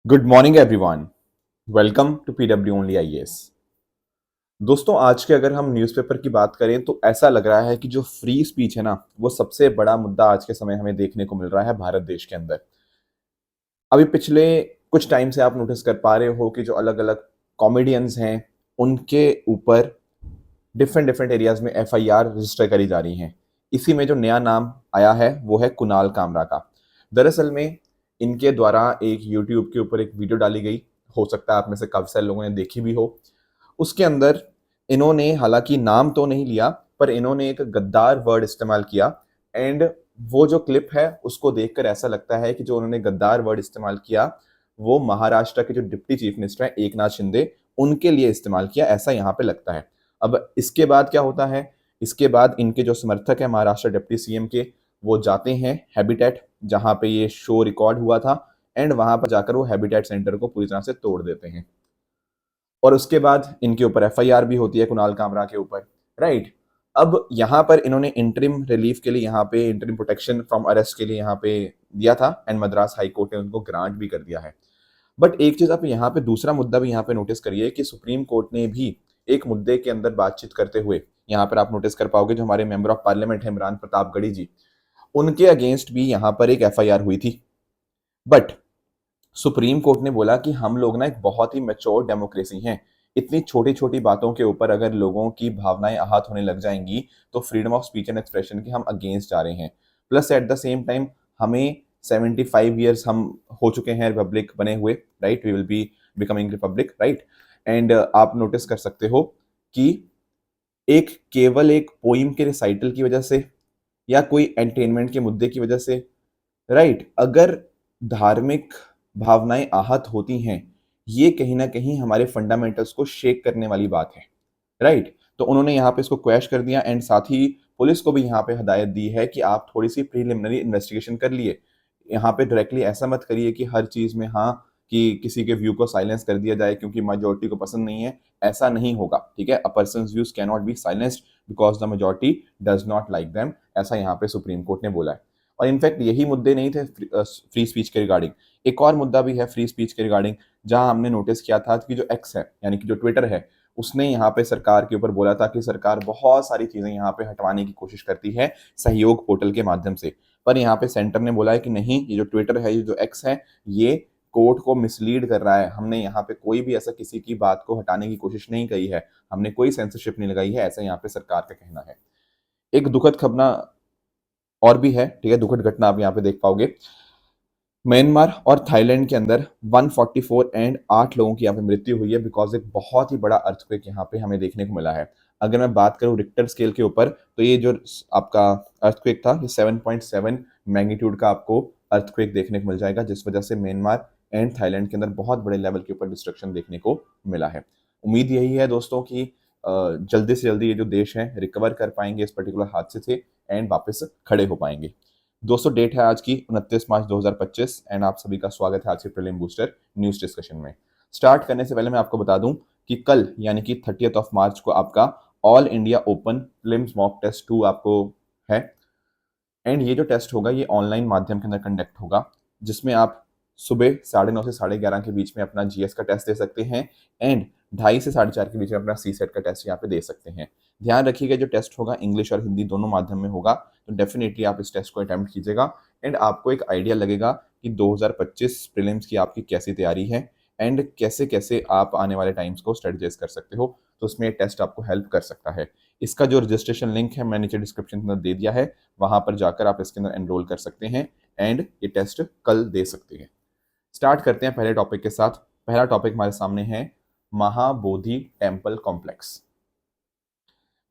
Good morning everyone. Welcome to PW only IAS. दोस्तों, आज के अगर हम न्यूज़पेपर की बात करें तो ऐसा लग रहा है कि जो फ्री स्पीच है ना, वो सबसे बड़ा मुद्दा आज के समय हमें देखने को मिल रहा है भारत देश के अंदर। अभी पिछले कुछ टाइम से आप नोटिस कर पा रहे हो कि जो अलग अलग कॉमेडियंस हैं उनके ऊपर डिफरेंट डिफरेंट एरियाज में एफआईआर रजिस्टर करी जा रही हैं। इसी में जो नया नाम आया है वो है कुणाल कामरा का। दरअसल में इनके द्वारा एक यूट्यूब के ऊपर एक वीडियो डाली गई, हो सकता है आप में से काफी सारे लोगों ने देखी भी हो। उसके अंदर इन्होंने हालांकि नाम तो नहीं लिया, पर इन्होंने एक गद्दार वर्ड इस्तेमाल किया। एंड वो जो क्लिप है उसको देखकर ऐसा लगता है कि जो उन्होंने गद्दार वर्ड इस्तेमाल किया वो महाराष्ट्र के जो डिप्टी चीफ मिनिस्टर हैं एकनाथ शिंदे, उनके लिए इस्तेमाल किया, ऐसा यहाँ पे लगता है। अब इसके बाद क्या होता है, इसके बाद इनके जो समर्थक हैं महाराष्ट्र डिप्टी सीएम के, वो जाते हैं हैबिटेट जहाँ पे ये शो रिकॉर्ड हुआ था, एंड वहां पर जाकर वो हैबिटेट सेंटर को पूरी तरह से तोड़ देते हैं। और उसके बाद इनके ऊपर एफआईआर भी होती है कुणाल कामरा के ऊपर, राइट। अब यहाँ पर इन्होंने इंटरिम रिलीफ के लिए, यहाँ पे इंटरिम प्रोटेक्शन फ्रॉम अरेस्ट के लिए यहाँ पे दिया था, एंड मद्रास हाई कोर्ट ने उनको ग्रांट भी कर दिया है। बट एक चीज आप यहाँ पे दूसरा मुद्दा भी यहाँ पे नोटिस करिए कि सुप्रीम कोर्ट ने भी एक मुद्दे के अंदर बातचीत करते हुए, यहाँ पर आप नोटिस कर पाओगे जो हमारे मेंबर ऑफ पार्लियामेंट है इमरान प्रतापगढ़ी जी, उनके अगेंस्ट भी यहाँ पर एक एफआईआर हुई थी। बट सुप्रीम कोर्ट ने बोला कि हम लोग ना एक बहुत ही मैच्योर डेमोक्रेसी हैं, इतनी छोटी छोटी बातों के ऊपर अगर लोगों की भावनाएं आहत होने लग जाएंगी तो freedom of speech and expression के हम अगेंस्ट जा रहे हैं। Plus at the same time हमें 75 ईयर्स हम हो चुके हैं रिपब्लिक बने हुए, right, we will be becoming republic, right. And आप नोटिस कर सकते हो कि एक केवल एक पोइम के रिसाइटल की वजह से या कोई एंटरटेनमेंट के मुद्दे की वजह से, राइट, अगर धार्मिक भावनाएं आहत होती हैं, ये कहीं ना कहीं हमारे फंडामेंटल्स को शेक करने वाली बात है, राइट। तो उन्होंने यहाँ पे इसको क्वैश कर दिया, एंड साथ ही पुलिस को भी यहाँ पे हदायत दी है कि आप थोड़ी सी प्रिलिमिनरी इन्वेस्टिगेशन कर लिए, यहाँ पे डायरेक्टली ऐसा मत करिए कि हर चीज में हाँ कि किसी के व्यू को साइलेंस कर दिया जाए क्योंकि मेजोरिटी को पसंद नहीं है। ऐसा नहीं होगा, ठीक है। A person's views can not be silenced because the majority does not like them, ऐसा यहाँ पे सुप्रीम कोर्ट ने बोला है। और इनफैक्ट यही मुद्दे नहीं थे फ्री स्पीच के रिगार्डिंग, एक और मुद्दा भी है फ्री स्पीच के रिगार्डिंग, जहां हमने नोटिस किया था कि जो एक्स है यानी कि जो ट्विटर है, उसने यहाँ पे सरकार के ऊपर बोला था कि सरकार बहुत सारी चीजें यहाँ पे हटवाने की कोशिश करती है सहयोग पोर्टल के माध्यम से। पर यहाँ पे सेंटर ने बोला है कि नहीं, ये जो ट्विटर है, ये जो एक्स है, ये कोर्ट को मिसलीड कर रहा है। हमने यहाँ पे कोई भी ऐसा किसी की बात को हटाने की कोशिश नहीं करी है, हमने कोई सेंसरशिप नहीं लगाई है, ऐसा यहाँ पे सरकार का कहना है। एक दुखद खबर और भी है, ठीक है, दुखद घटना आप यहाँ पे देख पाओगे। म्यांमार और थाईलैंड के अंदर 144 एंड 8 लोगों की यहाँ पे मृत्यु हुई है बिकॉज एक बहुत ही बड़ा अर्थक्वेक यहाँ पे हमें देखने को मिला है। अगर मैं बात करूँ रिक्टर स्केल के ऊपर तो ये जो आपका अर्थक्वेक था, ये 7.7 मैग्नीट्यूड का आपको अर्थक्वेक देखने को मिल जाएगा, जिस वजह से म्यांमार एंड थाईलैंड के अंदर बहुत बड़े लेवल के ऊपर डिस्ट्रक्शन देखने को मिला है। उम्मीद यही है दोस्तों कि जल्दी से जल्दी ये जो देश है रिकवर कर पाएंगे इस पर्टिकुलर हादसे से, एंड वापस खड़े हो पाएंगे। दोस्तों, डेट है आज की 29 मार्च 2025, एंड आप सभी का स्वागत है आज के प्रीलिम बूस्टर न्यूज डिस्कशन में। स्टार्ट करने से पहले मैं आपको बता दूं कि कल यानी कि 30 ऑफ मार्च को आपका all India open prelims mock test 2 आपको है। एंड ये जो टेस्ट होगा ये ऑनलाइन माध्यम के अंदर कंडक्ट होगा, जिसमें आप सुबह 9:30 से 11:30 के बीच में अपना जीएस का टेस्ट दे सकते हैं, एंड 2:30 से 4:30 के बीच में अपना सी सेट का टेस्ट यहाँ पे दे सकते हैं। ध्यान रखिएगा जो टेस्ट होगा इंग्लिश और हिंदी दोनों माध्यम में होगा, तो डेफिनेटली आप इस टेस्ट को अटेम्प्ट कीजिएगा, एंड आपको एक आइडिया लगेगा कि 2025 प्रीलिम्स की आपकी कैसी तैयारी है, एंड कैसे कैसे आप आने वाले टाइम्स को स्ट्रेटजाइज कर सकते हो। तो उसमें टेस्ट आपको हेल्प कर सकता है। इसका जो रजिस्ट्रेशन लिंक है मैं नीचे डिस्क्रिप्शन के अंदर दे दिया है, वहां पर जाकर आप इसके अंदर एनरोल कर सकते हैं, एंड ये टेस्ट कल दे सकते हैं। स्टार्ट करते हैं पहले टॉपिक के साथ। पहला टॉपिक हमारे सामने है महाबोधि टेम्पल कॉम्प्लेक्स।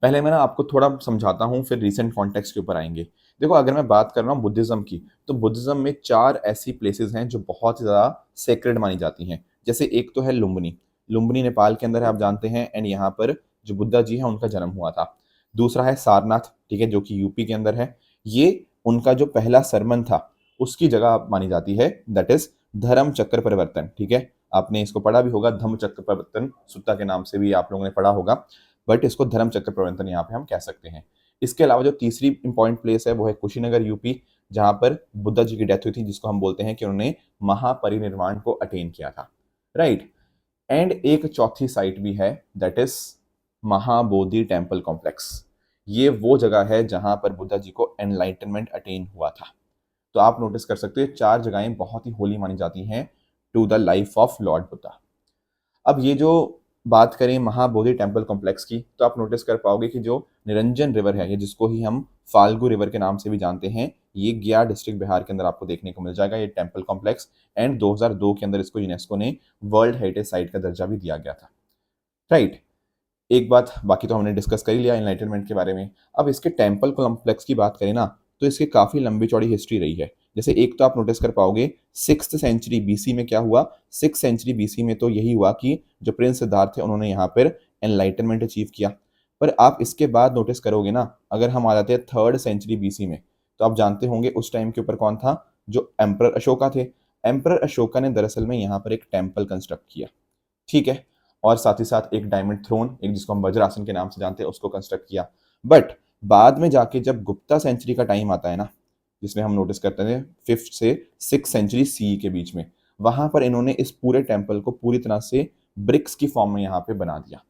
पहले मैं ना आपको थोड़ा समझाता हूँ, फिर रीसेंट कॉन्टेक्स्ट के ऊपर आएंगे। देखो, अगर मैं बात कर रहा हूँ बुद्धिज्म की, तो बुद्धिज्म में 4 ऐसी प्लेसेस हैं जो बहुत ही ज़्यादा सेक्रेड मानी जाती हैं। जैसे एक तो है लुम्बिनी, लुम्बिनी नेपाल के अंदर है, आप जानते हैं, एंड यहाँ पर जो बुद्धा जी है उनका जन्म हुआ था। दूसरा है सारनाथ, ठीक है, जो कि यूपी के अंदर है। ये उनका जो पहला सरमन था उसकी जगह मानी जाती है, दैट इज धर्म चक्र परिवर्तन, ठीक है। आपने इसको पढ़ा भी होगा, धम्म चक्र परिवर्तन सुत्ता के नाम से भी आप लोगों ने पढ़ा होगा, बट इसको धर्म चक्र प्रवर्तन यहाँ पे हम कह सकते हैं। इसके अलावा जो तीसरी इंपॉर्टेंट प्लेस है वो है कुशीनगर यूपी, जहां पर बुद्धा जी की डेथ हुई थी, जिसको हम बोलते हैं कि उन्होंने महापरिनिर्वाण को अटेन किया था, राइट। एंड एक चौथी साइट भी है, that is Mahabodhi temple complex. ये वो जगह है जहां पर बुद्धा जी को एनलाइटनमेंट अटेन हुआ था। तो आप नोटिस कर सकते हो 4 जगहें बहुत ही होली मानी जाती हैं to the life of lord Buddha. अब ये जो बात करें महाबोधि टेम्पल कॉम्प्लेक्स की, तो आप नोटिस कर पाओगे कि जो निरंजन रिवर है, ये जिसको ही हम फाल्गु रिवर के नाम से भी जानते हैं, ये गया डिस्ट्रिक्ट बिहार के अंदर आपको देखने को मिल जाएगा ये टेम्पल कॉम्प्लेक्स। एंड 2002 के अंदर इसको यूनेस्को ने वर्ल्ड हेरिटेज साइट का दर्जा भी दिया गया था, राइट। एक बात, बाकी तो हमने डिस्कस कर ही लिया एनलाइटनमेंट के बारे में। अब इसके टेम्पल कॉम्प्लेक्स की बात करें ना, तो इसकी काफी लंबी चौड़ी हिस्ट्री रही है। जैसे एक तो आप नोटिस कर पाओगे 6th सेंचुरी बीसी में क्या हुआ, 6th सेंचुरी बीसी में तो यही हुआ कि जो प्रिंस सिद्धार्थ थे उन्होंने यहाँ पर एनलाइटनमेंट अचीव किया। पर आप इसके बाद नोटिस करोगे ना, अगर हम आ जाते हैं 3rd सेंचुरी बीसी में, तो आप जानते होंगे उस टाइम के ऊपर कौन था, जो एम्परर अशोका थे। एम्परर अशोका ने दरअसल में यहाँ पर एक टेम्पल कंस्ट्रक्ट किया, ठीक है, और साथ ही साथ एक डायमंड थ्रोन, एक जिसको हम वज्रासन के नाम से जानते हैं, उसको कंस्ट्रक्ट किया। बट बाद में जाके जब गुप्ता सेंचुरी का टाइम आता है ना, जिसमें हम नोटिस करते हैं 5th से 6th सेंचुरी सी के बीच में, वहां पर इन्होंने इस पूरे टेम्पल को पूरी तरह से ब्रिक्स की फॉर्म में यहाँ पे बना दिया।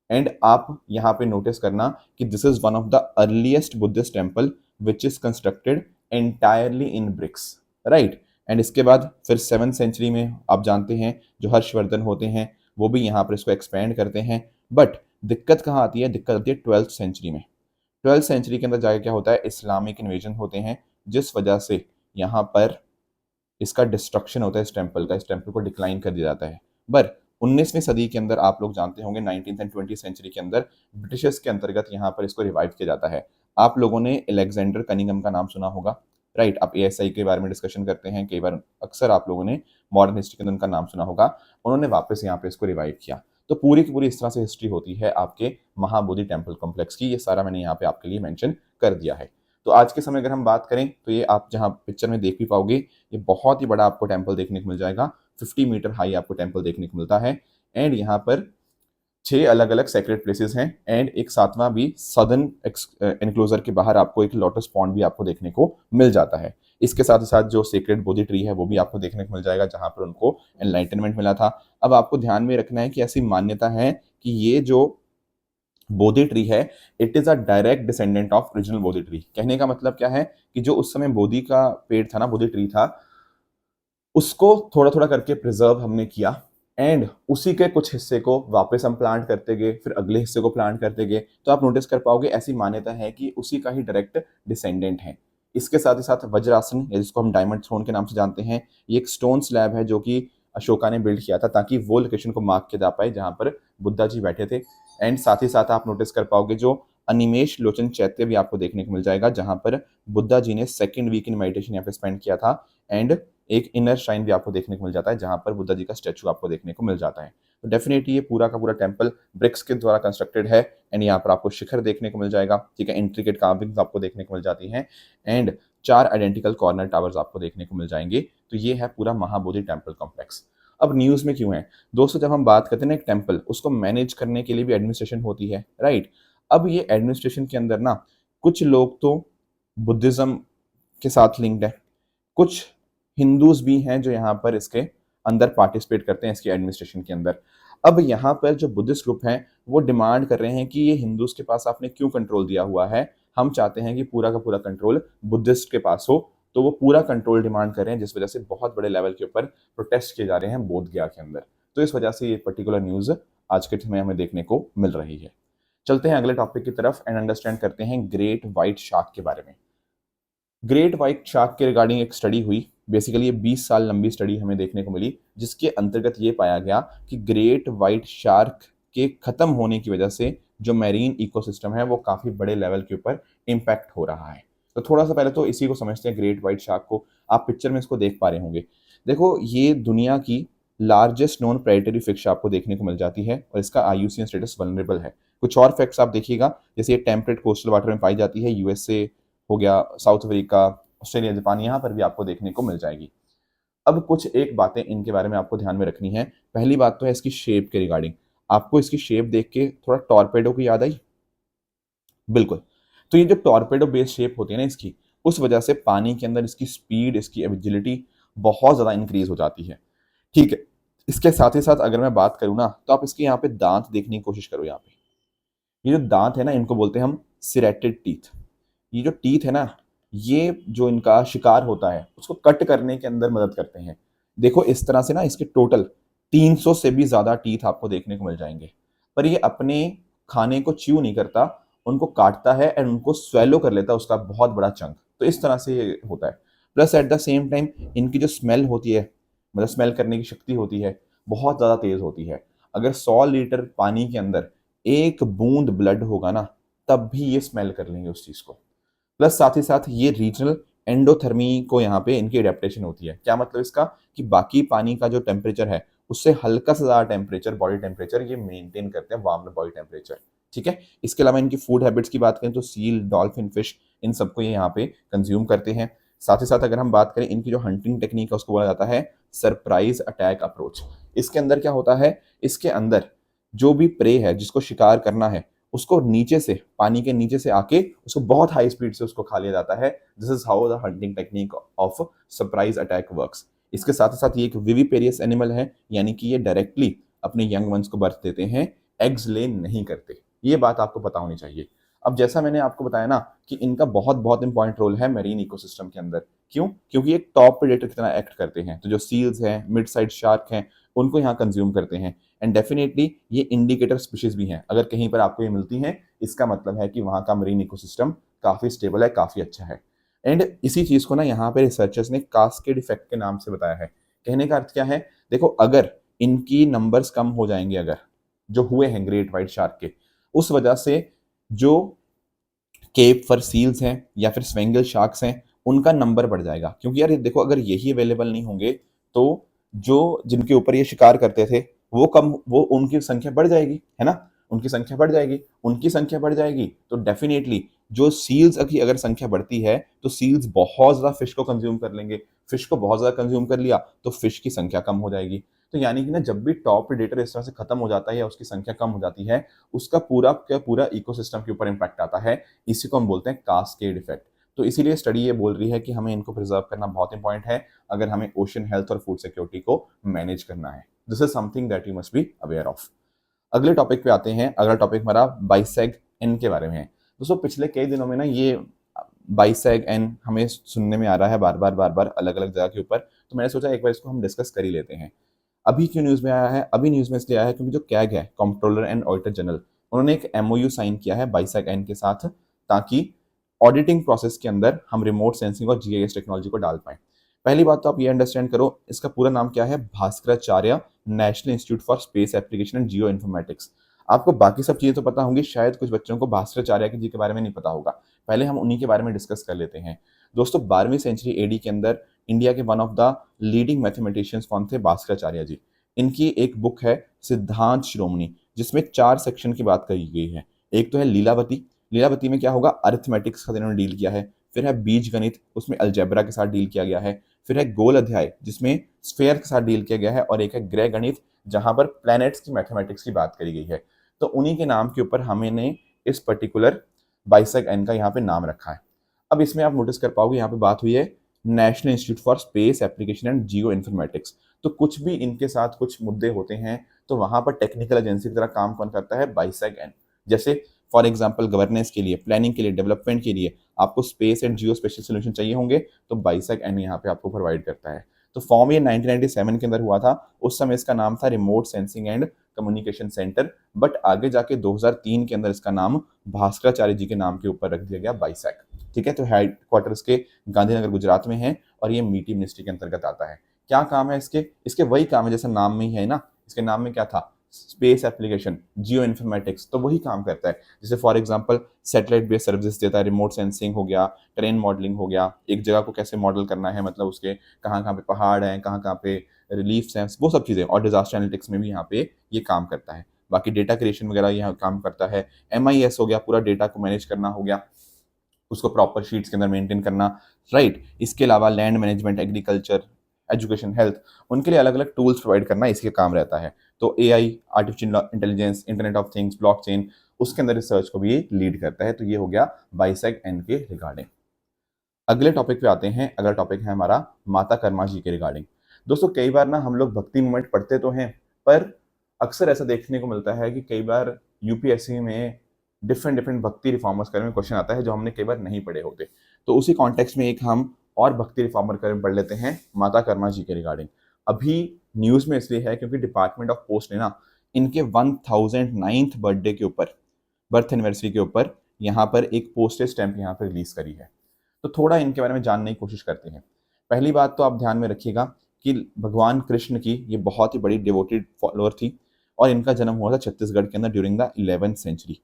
एंड आप यहाँ पे नोटिस करना कि this is one of the earliest Buddhist temple which is constructed entirely in bricks, right. And इसके बाद फिर 7th सेंचुरी में आप जानते हैं जो हर्षवर्धन होते हैं वो भी यहाँ पर इसको एक्सपेंड करते हैं। बट दिक्कत कहाँ आती है, दिक्कत आती है 12th सेंचुरी में। 12th सेंचुरी के अंदर जाके क्या होता है, इस्लामिक इन्वेजन होते हैं, जिस वजह से यहाँ पर इसका डिस्ट्रक्शन होता है, इस टेम्पल का, इस टेम्पल को डिक्लाइन कर दिया जाता है। पर 19वीं सदी के अंदर आप लोग जानते होंगे 19th एंड 20th सेंचुरी के अंदर ब्रिटिशर्स के अंतर्गत यहाँ पर इसको रिवाइव किया जाता है। आप लोगों ने एलेक्जेंडर कनिंगम का नाम सुना होगा, राइट। आप एएसआई के बारे में डिस्कशन करते हैं कई बार, अक्सर आप लोगों ने मॉडर्न हिस्ट्री के अंदर उनका नाम सुना होगा। उन्होंने वापस यहाँ पे इसको रिवाइव किया। तो पूरी की पूरी इस तरह से हिस्ट्री होती है आपके महाबोधि टेम्पल कॉम्प्लेक्स की। ये सारा मैंने यहाँ पे आपके लिए मेंशन कर दिया है। तो आज के समय अगर हम बात करें तो ये आप जहाँ पिक्चर में देख भी पाओगे, ये बहुत ही बड़ा आपको टेम्पल देखने को मिल जाएगा। 50 मीटर हाई आपको टेम्पल देखने को मिलता है। एंड यहाँ पर 6 अलग अलग सेक्रेट प्लेसेस हैं। एंड एक 7वां भी सदर्न एनक्लोजर के बाहर आपको एक लोटस पॉन्ड भी आपको देखने को मिल जाता है। इसके साथ ही साथ जो सेक्रेट बोधि ट्री है वो भी आपको देखने को मिल जाएगा, जहां पर उनको एनलाइटनमेंट मिला था। अब आपको ध्यान में रखना है कि ऐसी मान्यता है कि ये जो बोधि ट्री है, it is a direct descendant of original Bodhi tree. कहने का मतलब क्या है कि जो उस समय बोधि का पेड़ था ना, बोधि ट्री था, उसको थोड़ा थोड़ा करके प्रिजर्व हमने किया। एंड उसी के कुछ हिस्से को वापस हम प्लांट करते गए, फिर अगले हिस्से को प्लांट करते गए। तो आप नोटिस कर पाओगे ऐसी मान्यता है कि उसी का ही डायरेक्ट डिसेंडेंट है। इसके साथ ही साथ वज्रासन, जिसको हम डायमंड थ्रोन के नाम से जानते हैं, ये एक स्टोन स्लैब है जो कि अशोका ने बिल्ड किया था ताकि वो लोकेशन को मार्क किया जा पाए जहां पर बुद्धा जी बैठे थे। एंड साथ ही साथ आप नोटिस कर पाओगे जो अनिमेश लोचन चैत्य भी आपको देखने को मिल जाएगा, जहां पर बुद्धा जी ने 2nd वीक इन मेडिटेशन यहाँ पे स्पेंड किया था। एंड एक इनर श्राइन भी आपको देखने को मिल जाता है, जहां पर बुद्धा जी का स्टैचू आपको देखने को मिल जाता है। तो डेफिनेटली ये पूरा का पूरा टेम्पल ब्रिक्स के द्वारा कंस्ट्रक्टेड है। एंड यहाँ पर आपको शिखर देखने को मिल जाएगा, ठीक है, इंट्रिकेट कार्विंग्स आपको देखने को मिल जाती हैं। एंड 4 आइडेंटिकल कॉर्नर टावर्स आपको देखने को मिल जाएंगे। तो ये है पूरा महाबोधि टेम्पल कॉम्प्लेक्स। अब न्यूज में क्यों है दोस्तों, जब हम बात करते हैं ना एक टेम्पल, उसको मैनेज करने के लिए भी एडमिनिस्ट्रेशन होती है, राइट। अब ये एडमिनिस्ट्रेशन के अंदर ना कुछ लोग तो बुद्धिज्म के साथ लिंक्ड है, कुछ हिंदूज भी हैं जो यहाँ पर इसके अंदर पार्टिसिपेट करते हैं, इसके एडमिनिस्ट्रेशन के अंदर। अब यहाँ पर जो बुद्धिस्ट ग्रुप हैं वो डिमांड कर रहे हैं कि ये हिंदूज के पास आपने क्यों कंट्रोल दिया हुआ है, हम चाहते हैं कि पूरा का पूरा कंट्रोल बुद्धिस्ट के पास हो। तो वो पूरा कंट्रोल डिमांड कर रहे हैं, जिस वजह से बहुत बड़े लेवल के ऊपर प्रोटेस्ट किए जा रहे हैं बोध गया के अंदर। तो इस वजह से ये पर्टिकुलर न्यूज आज के समय हमें देखने को मिल रही है। चलते हैं अगले टॉपिक की तरफ एंड अंडरस्टैंड करते हैं ग्रेट व्हाइट शार्क के बारे में। ग्रेट व्हाइट शार्क के रिगार्डिंग एक स्टडी हुई, बेसिकली ये 20 साल लंबी स्टडी हमें देखने को मिली, जिसके अंतर्गत ये पाया गया कि ग्रेट व्हाइट शार्क के खत्म होने की वजह से जो मैरीन इकोसिस्टम है वो काफी बड़े लेवल के ऊपर इम्पैक्ट हो रहा है। तो थोड़ा सा पहले तो इसी को समझते हैं, ग्रेट व्हाइट शार्क को। आप पिक्चर में इसको देख पा रहे होंगे। देखो ये दुनिया की लार्जेस्ट नॉन प्रेडेटरी फिश आपको देखने को मिल जाती है और इसका आईयूसीएन स्टेटस वल्नरेबल है। कुछ और फैक्ट्स आप देखिएगा, जैसे ये टेम्परेट कोस्टल वाटर में पाई जाती है, यूएसए हो गया, साउथ अफ्रीका, ऑस्ट्रेलिया, जापान, यहाँ पर भी आपको देखने को मिल जाएगी। अब कुछ एक बातें इनके बारे में आपको ध्यान में रखनी है। पहली बात तो है इसकी शेप के रिगार्डिंग। आपको इसकी शेप देख के थोड़ा टॉर्पेडो की याद आई? बिल्कुल। तो ये जो टॉर्पेडो बेस्ड शेप होती है ना इसकी, उस वजह से पानी के अंदर इसकी स्पीड, इसकी एबिलिटी बहुत ज़्यादा इंक्रीज हो जाती है। ठीक है, इसके साथ ही साथ अगर मैं बात करूँ ना, तो आप इसके यहाँ पे दांत देखने की कोशिश करो। यहाँ पे ये जो दांत है ना, इनको बोलते हैं हम सिरेटेड टीथ। ये जो टीथ है ना, ये जो इनका शिकार होता है उसको कट करने के अंदर मदद करते हैं। देखो इस तरह से ना इसके टोटल 300 से भी ज्यादा टीथ आपको देखने को मिल जाएंगे। पर ये अपने खाने को च्यू नहीं करता, उनको काटता है एंड उनको स्वेलो कर लेता है उसका बहुत बड़ा चंक। तो इस तरह से ये होता है। Plus at the same time इनकी जो स्मेल होती है, मतलब स्मेल करने की शक्ति होती है, बहुत ज़्यादा तेज होती है। अगर 100 लीटर पानी के अंदर एक बूंद ब्लड होगा ना, तब भी ये स्मेल कर लेंगे उस चीज़ को। प्लस साथ ही साथ ये रीजनल एंडोथर्मी को यहाँ पे इनकी एडेप्टेशन होती है। क्या मतलब इसका, कि बाकी पानी का जो टेम्परेचर है उससे हल्का सा ज़्यादा टेम्परेचर, बॉडी टेम्परेचर ये मेंटेन करते हैं, वार्म बॉडी टेम्परेचर। ठीक है, इसके अलावा इनकी फूड हैबिट्स की बात करें तो सील, डॉल्फिन, फिश, इन सबको ये यहाँ पे कंज्यूम करते हैं। साथ ही साथ अगर हम बात करें इनकी जो हंटिंग टेक्निक है उसको बोला जाता है सरप्राइज अटैक अप्रोच। इसके अंदर क्या होता है, इसके अंदर जो भी प्रे है जिसको शिकार करना है, उसको नीचे से, पानी के नीचे से आके उसको बहुत हाई स्पीड से उसको खा लिया जाता है। This is how the hunting technique of surprise attack works. इसके साथ साथ ये एक विविपेरियस एनिमल है, यानी कि ये डायरेक्टली अपने यंग वंस को बर्थ देते हैं, एग्स ले नहीं करते। ये बात आपको पता होनी चाहिए। अब जैसा मैंने आपको बताया ना कि इनका बहुत बहुत इंपॉर्टेंट रोल है मेरीन इकोसिस्टम के अंदर। क्यों? क्योंकि एक टॉप प्रेडेटर की तरह एक्ट करते हैं। तो जो सील्स हैं, मिड साइड शार्क हैं, उनको यहाँ कंज्यूम करते हैं। एंड डेफिनेटली ये इंडिकेटर स्पीशीज भी हैं। अगर कहीं पर आपको ये मिलती हैं, इसका मतलब है कि वहाँ का मरीन इकोसिस्टम काफ़ी स्टेबल है, काफ़ी अच्छा है। एंड इसी चीज़ को ना यहाँ पे रिसर्चर्स ने कास्केड इफेक्ट के नाम से बताया है। कहने का अर्थ क्या है, देखो अगर इनकी नंबर्स कम हो जाएंगे, अगर जो हुए हैं ग्रेट व्हाइट शार्क के, उस वजह से जो केप फर सील्स हैं या फिर स्वेंगल शार्क्स हैं, उनका नंबर बढ़ जाएगा। क्योंकि यार ये देखो, अगर यही अवेलेबल नहीं होंगे तो जो जिनके ऊपर ये शिकार करते थे वो कम, वो उनकी संख्या बढ़ जाएगी, है ना। उनकी संख्या बढ़ जाएगी, उनकी संख्या बढ़ जाएगी तो डेफिनेटली जो सील्स की अगर संख्या बढ़ती है तो सील्स बहुत ज्यादा फिश को कंज्यूम कर लेंगे। फिश को बहुत ज्यादा कंज्यूम कर लिया तो फिश की संख्या कम हो जाएगी। तो यानी कि ना, जब भी टॉप प्रेडेटर इस तरह से खत्म हो जाता है या उसकी संख्या कम हो जाती है, उसका पूरा का पूरा इकोसिस्टम के ऊपर इंपैक्ट आता है। इसी को हम बोलते हैं कास्केड इफेक्ट। तो इसीलिए स्टडी ये बोल रही है कि हमें इनको प्रिजर्व करना बहुत इंपॉर्टेंट है, अगर हमें ओशन हेल्थ और फूड सिक्योरिटी को मैनेज करना है। This is something that you must be aware of. अगले टॉपिक पे आते हैं। अगला टॉपिक हमारा बाइसेग एन के बारे में है। दोस्तों पिछले कई दिनों में ना ये बाइसेग एन हमें सुनने में आ रहा है बार बार अलग अलग जगह के ऊपर। तो मैंने सोचा एक बार इसको हम डिस्कस कर ही लेते हैं। अभी क्यों न्यूज़ में आया है? अभी न्यूज़ में इसलिए आया है क्योंकि जो कैग है, कंट्रोलर एंड ऑडिटर जनरल, उन्होंने एक एमओयू साइन किया है बाइसेग एन के साथ, ताकि ऑडिटिंग प्रोसेस के अंदर हम रिमोट सेंसिंग और जीआईएस टेक्नोलॉजी को डाल पाएं। पहली बात तो आप ये अंडरस्टैंड करो, इसका पूरा नाम क्या है? Bhaskaracharya national institute for space application and geo informatics. आपको बाकी सब चीजें तो पता होंगी, शायद कुछ बच्चों को भास्कराचार्य जी के बारे में नहीं पता होगा। पहले हम उन्हीं के बारे में डिस्कस कर लेते हैं। दोस्तों 12वीं सेंचुरी एडी के अंदर इंडिया के one of the leading mathematicians कौन थे? भास्कराचार्य जी। इनकी एक बुक है सिद्धांत शिरोमणि, जिसमें 4 सेक्शन की बात करी गई है। एक तो है लीलावती। लीलावती में क्या होगा? अरिथमेटिक्स का इन्होंने डील किया है। फिर है बीज गणित, उसमें अलजेब्रा के साथ डील किया गया है। फिर है गोल अध्याय, जिसमें स्फेयर के साथ डील किया गया है। और एक है ग्रह गणित, जहां पर प्लैनेट्स की मैथमेटिक्स की बात करी गई है। तो उन्हीं के नाम के ऊपर हमने इस पर्टिकुलर बाइसेग एन का यहाँ पे नाम रखा है। अब इसमें आप नोटिस कर पाओगे, यहाँ पे बात हुई है national institute for space application and geo informatics. तो कुछ भी इनके साथ कुछ मुद्दे होते हैं तो वहां पर टेक्निकल एजेंसी की तरह काम कौन करता है? बाइसेग एन। जैसे फॉर एग्जाम्पल गवर्नेंस के लिए, प्लानिंग के लिए, डेवलपमेंट के लिए आपको space and Jio special solution चाहिए होंगे तो बाइसेग एन यहाँ पे आपको प्रोवाइड करता है। तो फॉर्म ये 1997 के अंदर हुआ था। उस समय इसका नाम था remote sensing and communication centre, but आगे जाके 2003 के अंदर इसका नाम भास्कराचार्य जी के नाम के ऊपर रख दिया गया, बाइसेग। ठीक है, तो हेडक्वार्टर्स के गांधीनगर गुजरात में है और ये मीटी मिनिस्ट्री के अंतर्गत आता है। क्या काम है इसके? इसके वही काम है जैसा नाम में ही है ना। इसके नाम में क्या था? Space application, geo informatics. तो वही काम करता है। जैसे for example satellite based services देता है, रिमोट सेंसिंग हो गया, टेरेन मॉडलिंग हो गया, एक जगह को कैसे मॉडल करना है, मतलब उसके कहाँ कहाँ पे पहाड़ हैं, कहाँ कहाँ पे रिलीफ्स हैं, वो सब चीज़ें। और डिजास्टर एनालिटिक्स में भी यहाँ पे ये काम करता है। बाकी डेटा क्रिएशन वगैरह यहाँ काम करता है। MIS हो गया, पूरा डेटा को मैनेज करना हो गया, उसको प्रॉपर शीट्स के अंदर मेंटेन करना, राइट। इसके अलावा land management, agriculture, education, health, उनके लिए अलग अलग टूल्स प्रोवाइड करना इसके काम रहता है। तो AI, artificial intelligence, internet of things, blockchain, उसके अंदर रिसर्च को भी ये लीड करता है। तो ये हो गया बाइसेग एन के रिगार्डिंग। अगले टॉपिक पे आते हैं। अगला टॉपिक है हमारा माता कर्मा जी के रिगार्डिंग। दोस्तों कई बार ना हम लोग भक्ति मूवमेंट पढ़ते तो हैं, पर अक्सर ऐसा देखने को मिलता है कि कई बार यूपीएससी में डिफरेंट डिफरेंट भक्ति रिफॉर्मर्स के बारे में क्वेश्चन आता है जो हमने कई बार नहीं पढ़े होते। तो उसी कॉन्टेक्स्ट में एक हम और भक्ति रिफॉर्मर के बारे में पढ़ लेते हैं, माता कर्मा जी के रिगार्डिंग। अभी न्यूज में इसलिए है क्योंकि डिपार्टमेंट ऑफ पोस्ट ने ना इनके 1009th बर्थडे के ऊपर, बर्थ एनिवर्सरी के ऊपर यहाँ पर एक पोस्टेज स्टैंप यहाँ पर रिलीज करी है। तो थोड़ा इनके बारे में जानने की कोशिश करते हैं। पहली बात तो आप ध्यान में रखिएगा कि भगवान कृष्ण की ये बहुत ही बड़ी डिवोटेड फॉलोअर थी और इनका जन्म हुआ था छत्तीसगढ़ के अंदर ड्यूरिंग द 11th सेंचुरी।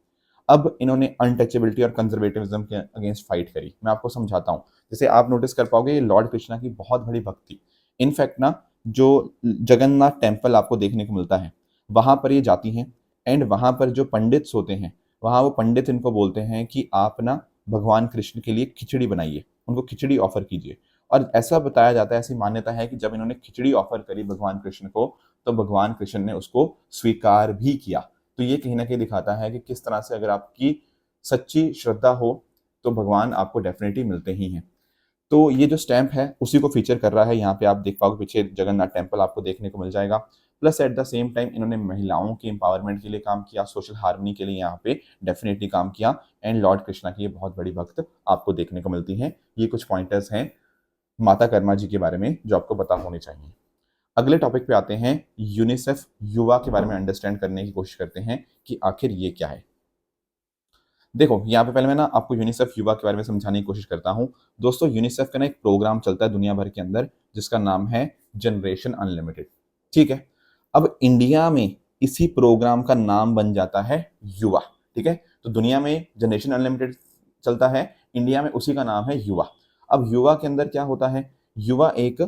अब इन्होंने अनटचेबिलिटी और कंजर्वेटिविज्म के अगेंस्ट फाइट करी। मैं आपको समझाता हूँ। जैसे आप नोटिस कर पाओगे ये लॉर्ड कृष्णा की बहुत बड़ी भक्त थी। इनफैक्ट ना जो जगन्नाथ टेम्पल आपको देखने को मिलता है वहां पर ये जाती हैं एंड वहां पर जो पंडित्स होते हैं वहां वो पंडित इनको बोलते हैं कि आप ना भगवान कृष्ण के लिए खिचड़ी बनाइए, उनको खिचड़ी ऑफर कीजिए। और ऐसा बताया जाता है, ऐसी मान्यता है कि जब इन्होंने खिचड़ी ऑफर करी भगवान कृष्ण को तो भगवान कृष्ण ने उसको स्वीकार भी किया। तो ये कहीं ना कहीं दिखाता है कि किस तरह से अगर आपकी सच्ची श्रद्धा हो तो भगवान आपको डेफिनेटली मिलते ही हैं। तो ये जो स्टैंप है उसी को फीचर कर रहा है। यहाँ पे आप देख पाओगे पीछे जगन्नाथ टेम्पल आपको देखने को मिल जाएगा। Plus at the same time इन्होंने महिलाओं के एम्पावरमेंट के लिए काम किया, सोशल हार्मनी के लिए यहाँ पे डेफिनेटली काम किया एंड लॉर्ड कृष्णा की ये बहुत बड़ी भक्त आपको देखने को मिलती हैं। ये कुछ पॉइंटर्स हैं माता कर्मा जी के बारे में जो आपको पता होने चाहिए। अगले टॉपिक पे आते हैं, यूनिसेफ युवा के बारे में अंडरस्टैंड करने की कोशिश करते हैं कि आखिर ये क्या है। देखो यहाँ पे पहले मैं ना आपको यूनिसेफ युवा के बारे में समझाने की कोशिश करता हूँ। दोस्तों यूनिसेफ का ना एक प्रोग्राम चलता है दुनिया भर के अंदर जिसका नाम है जनरेशन अनलिमिटेड। ठीक है, अब इंडिया में इसी प्रोग्राम का नाम बन जाता है युवा। ठीक है, तो दुनिया में जनरेशन अनलिमिटेड चलता है, इंडिया में उसी का नाम है युवा। अब युवा के अंदर क्या होता है, युवा एक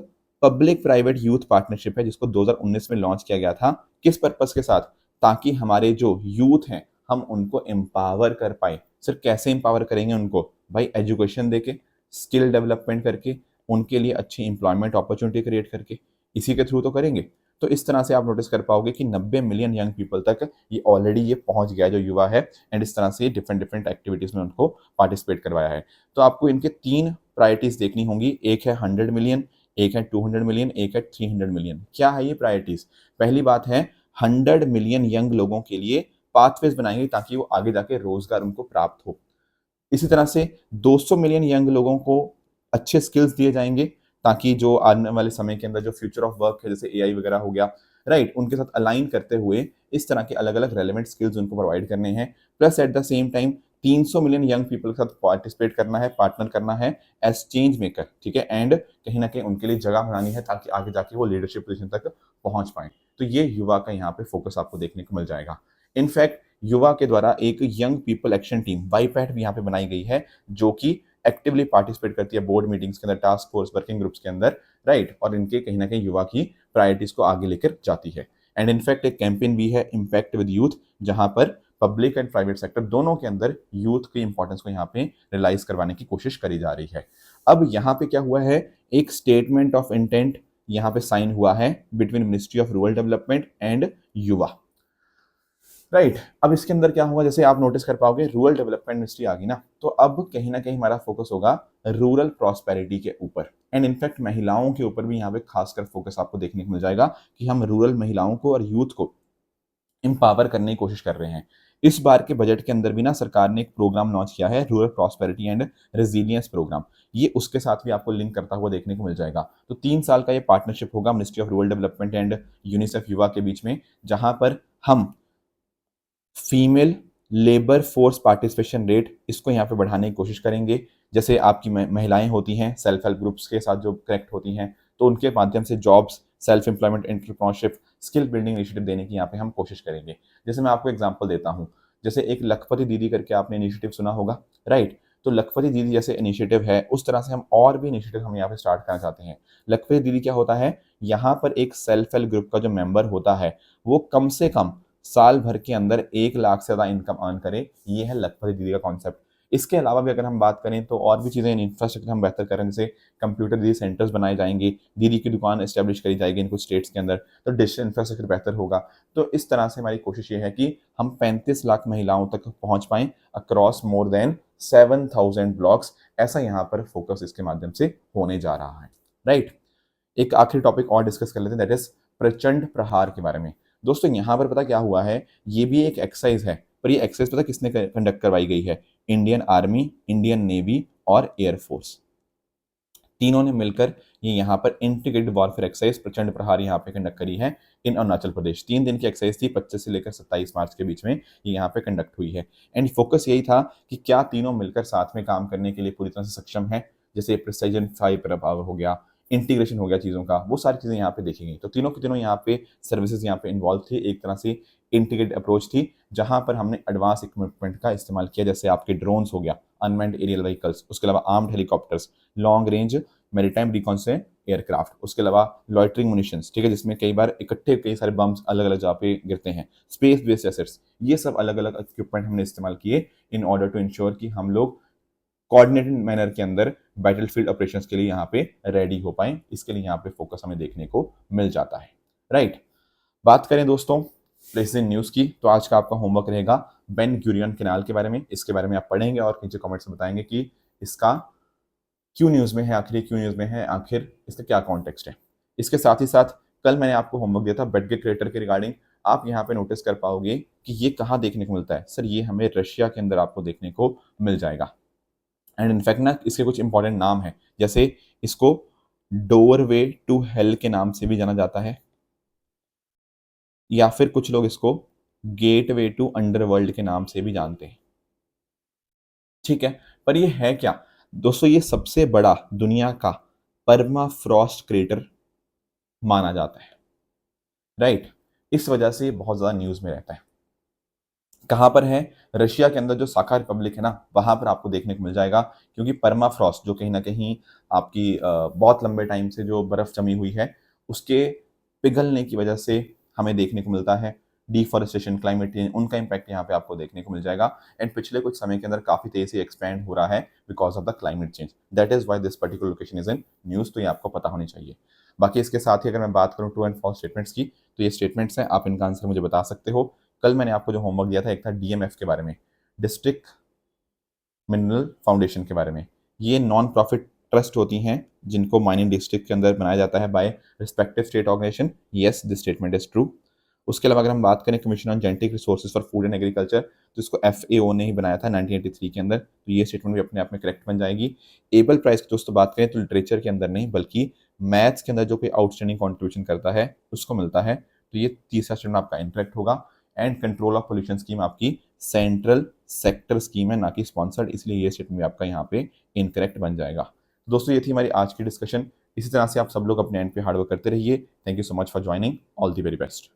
पब्लिक प्राइवेट यूथ पार्टनरशिप है जिसको 2019 में लॉन्च किया गया था। किस पर्पस के साथ, ताकि हमारे जो यूथ हैं हम उनको एम्पावर कर पाए। सर कैसे एम्पावर करेंगे उनको, भाई एजुकेशन देके, स्किल डेवलपमेंट करके, उनके लिए अच्छी एम्प्लॉयमेंट अपॉर्चुनिटी क्रिएट करके, इसी के थ्रू तो करेंगे। तो इस तरह से आप नोटिस कर पाओगे कि 90 मिलियन यंग पीपल तक ये ऑलरेडी ये पहुंच गया जो युवा है एंड इस तरह से डिफरेंट डिफरेंट एक्टिविटीज में उनको पार्टिसिपेट करवाया है। तो आपको इनके 3 प्रायोरिटीज देखनी होंगी, एक है 100 मिलियन, एक है 200 मिलियन, एक है 300 मिलियन। क्या है ये प्रायोरिटीज? पहली बात है 100 मिलियन यंग लोगों के लिए पाथवेज बनाएंगे ताकि वो आगे जाके रोजगार उनको प्राप्त हो। इसी तरह से 200 मिलियन यंग लोगों को अच्छे स्किल्स दिए जाएंगे ताकि जो आने वाले समय के अंदर जो फ्यूचर ऑफ वर्क है जैसे एआई वगैरह हो गया, राइट, उनके साथ अलाइन करते हुए इस तरह के अलग अलग रेलेवेंट स्किल्स उनको प्रोवाइड करने हैं। Plus at the same time 300 million young people के साथ पार्टिसिपेट करना है, पार्टनर करना है एज चेंज मेकर। ठीक है, एंड कहीं ना कहीं उनके लिए जगह बनानी है ताकि आगे जाके वो लीडरशिप पोजीशन तक पहुंच पाए। तो ये युवा का यहाँ पे फोकस आपको देखने को मिल जाएगा। इनफैक्ट युवा के द्वारा एक यंग पीपल एक्शन टीम वाईपैट भी यहाँ पे बनाई गई है जो कि एक्टिवली पार्टिसिपेट करती है बोर्ड मीटिंग्स के अंदर, टास्क फोर्स वर्किंग ग्रुप्स के अंदर, राइट, और इनके कहीं ना कहीं युवा की प्रायोरिटीज को आगे लेकर जाती है। एंड इनफैक्ट एक कैंपेन भी है इम्पैक्ट विद यूथ जहां पर पब्लिक एंड प्राइवेट सेक्टर दोनों के अंदर यूथ की इंपॉर्टेंस को यहाँ पे रियलाइज करवाने की कोशिश करी जा रही है। अब यहाँ पे क्या हुआ है, एक स्टेटमेंट ऑफ इंटेंट यहाँ पे साइन हुआ है between ministry of rural development and युवा, राइट। अब इसके अंदर क्या होगा, जैसे आप नोटिस कर पाओगे रूरल डेवलपमेंट मिनिस्ट्री आ गई ना, तो अब कहीं ना कहीं हमारा फोकस होगा रूरल प्रॉस्पेरिटी के ऊपर एंड इनफैक्ट महिलाओं के ऊपर भी यहाँ पे खासकर फोकस आपको देखने को मिल जाएगा कि हम रूरल महिलाओं को और यूथ को एम्पावर करने की कोशिश कर रहे हैं। इस बार के बजट के अंदर भी ना सरकार ने एक प्रोग्राम लॉन्च किया है, rural prosperity and resilience programme. ये उसके साथ भी आपको लिंक करता हुआ देखने को मिल जाएगा। तो 3 साल का ये पार्टनरशिप होगा ministry of rural development and UNICEF युवा के बीच में, जहां पर हम female labour force participation rate इसको यहाँ पे बढ़ाने की कोशिश करेंगे। जैसे आपकी महिलाएं होती हैं सेल्फ हेल्प ग्रुप्स के साथ जो कनेक्ट होती हैं, तो उनके माध्यम से jobs, self employment, entrepreneurship, skill building initiative देने की यहाँ पे हम कोशिश करेंगे। जैसे मैं आपको एग्जांपल देता हूँ, जैसे एक लखपति दीदी करके आपने इनिशिएटिव सुना होगा, राइट। तो लखपति दीदी जैसे इनिशिएटिव है उस तरह से हम और भी इनिशिएटिव हम यहाँ पे स्टार्ट करना चाहते हैं। लखपति दीदी क्या होता है, यहाँ पर एक सेल्फ हेल्प ग्रुप का जो मेंबर होता है वो कम से कम साल भर के अंदर 1 लाख से ज्यादा इनकम अर्न करे, ये है लखपति दीदी का कॉन्सेप्ट। इसके अलावा भी अगर हम बात करें तो और भी चीज़ें इंफ्रास्ट्रक्चर हम बेहतर करें, जैसे कंप्यूटर दीदी सेंटर्स बनाए जाएंगे, दीदी की दुकान इस्टेब्लिश करी जाएगी इन कुछ स्टेट्स के अंदर, तो डिजिटल इंफ्रास्ट्रक्चर बेहतर होगा। तो इस तरह से हमारी कोशिश ये है कि हम 35 लाख महिलाओं तक पहुंच पाएं अक्रॉस मोर देन 7,000 ब्लॉक्स। ऐसा यहाँ पर फोकस इसके माध्यम से होने जा रहा है, राइट। एक आखिरी टॉपिक और डिस्कस कर लेते हैं, दैट इज प्रचंड प्रहार के बारे में। दोस्तों यहाँ पर पता क्या हुआ है, ये भी एक एक्सरसाइज है, पर ये एक्सरसाइज पता किसने कंडक्ट करवाई गई है? इंडियन आर्मी, इंडियन नेवी और एयरफोर्स, तीनों ने मिलकर ये यहाँ पर इंटीग्रेटेड वॉरफेयर एक्सरसाइज प्रचंड प्रहार यहाँ पे कंडक्ट करी है इन अरुणाचल प्रदेश। 3 दिन की एक्सरसाइज थी, 25 से लेकर 27 मार्च के बीच में ये यहाँ पे कंडक्ट हुई है। एंड फोकस यही था कि क्या तीनों मिलकर साथ में काम करने के लिए पूरी तरह से सक्षम है, जैसे प्रिसीजन फायर पावर हो गया, इंटीग्रेशन हो गया चीज़ों का, वो सारी चीज़ें यहाँ पे देखी गई। तो तीनों की तीनों यहाँ पे सर्विसेज यहाँ पे इन्वॉल्व थी, एक तरह से इंटीग्रेटेड अप्रोच थी, जहां पर हमने एडवांस इक्विपमेंट का इस्तेमाल किया, जैसे आपके ड्रोन्स हो गया, अनमैन्ड एरियल व्हीकल्स, उसके अलावा armed helicopters, long range maritime reconnaissance aircraft, उसके अलावा लॉइटरिंग मुनिशंस, ठीक है, जिसमें कई बार इकट्ठे कई सारे बम्स अलग अलग जगह पे गिरते हैं, स्पेस बेस्ड एसेट्स, ये सब अलग अलग इक्विपमेंट हमने इस्तेमाल किए इन ऑर्डर टू इंश्योर कि हम लोग कोऑर्डिनेटेड मैनर के अंदर बैटलफील्ड ऑपरेशंस के लिए यहाँ पे रेडी हो पाए। इसके लिए यहाँ पे फोकस हमें देखने को मिल जाता है, राइट। बात करें दोस्तों प्रेजेंट न्यूज़ की, तो आज का आपका होमवर्क रहेगा बेन गुरियन कैनाल के बारे में। इसके बारे में आप पढ़ेंगे और नीचे कमेंट्स में बताएंगे कि इसका क्यों न्यूज़ में है, आखिर क्यों न्यूज़ में है, आखिर इसका क्या कॉन्टेक्स्ट है। इसके साथ ही साथ कल मैंने आपको होमवर्क दिया था बेटगे क्रेटर के रिगार्डिंग, आप यहाँ पे नोटिस कर पाओगे कि ये कहाँ देखने को मिलता है। सर ये हमें रशिया के अंदर आपको देखने को मिल जाएगा। एंड इनफैक्ट ना इसके कुछ इंपॉर्टेंट नाम है, जैसे इसको डोरवे टू हेल के नाम से भी जाना जाता है, या फिर कुछ लोग इसको गेटवे टू अंडरवर्ल्ड के नाम से भी जानते हैं, ठीक है। पर ये है क्या दोस्तों? ये सबसे बड़ा दुनिया का परमाफ्रॉस्ट क्रेटर माना जाता है, राइट। इस वजह से ये बहुत ज्यादा न्यूज में रहता है। कहां पर है? रशिया के अंदर जो साखा रिपब्लिक है ना, वहां पर आपको देखने को मिल जाएगा, क्योंकि परमाफ्रॉस्ट जो कहीं ना कहीं आपकी बहुत लंबे टाइम से जो बर्फ जमी हुई है उसके पिघलने की वजह से हमें देखने को मिलता है डिफॉरेस्टेशन, क्लाइमेट चेंज, उनका इम्पैक्ट यहाँ पे आपको देखने को मिल जाएगा। एंड पिछले कुछ समय के अंदर काफी तेजी से एक्सपैंड हो रहा है because of the climate change, that is why this particular location is in news. तो ये आपको पता होनी चाहिए। बाकी इसके साथ ही अगर मैं बात करूँ ट्रू एंड फॉल्स स्टेटमेंट्स की, तो ये स्टेटमेंट्स हैं, आप इनका आंसर मुझे बता सकते हो। कल मैंने आपको जो होमवर्क दिया था, एक था डीएमएफ के बारे में, डिस्ट्रिक्ट मिनरल फाउंडेशन के बारे में। ये नॉन प्रॉफिट ट्रस्ट होती हैं जिनको माइनिंग डिस्ट्रिक्ट के अंदर बनाया जाता है by respective state organisation. Yes, this statement is true. उसके अलावा अगर हम बात करें commission on genetic resources for food and agriculture, तो इसको एफएओ ने ही बनाया था 1983 के अंदर, तो ये स्टेटमेंट भी अपने आप में करेक्ट बन जाएगी। एबल प्राइस की दोस्तों बात करें तो लिटरेचर के अंदर नहीं बल्कि मैथ्स के अंदर जो कोई आउटस्टैंडिंग कॉन्ट्रीब्यूशन करता है उसको मिलता है, तो ये तीसरा स्टेटमेंट आपका इनकरेक्ट होगा। And control of pollution scheme आपकी सेंट्रल सेक्टर स्कीम है, ना कि स्पॉन्सर्ड, इसलिए ये स्टेटमेंट भी आपका यहाँ पे इनकरेक्ट बन जाएगा। दोस्तों ये थी हमारी आज की डिस्कशन। इसी तरह से आप सब लोग अपने एंड पे हार्डवर्क करते रहिए। Thank you so much for joining, all the very best.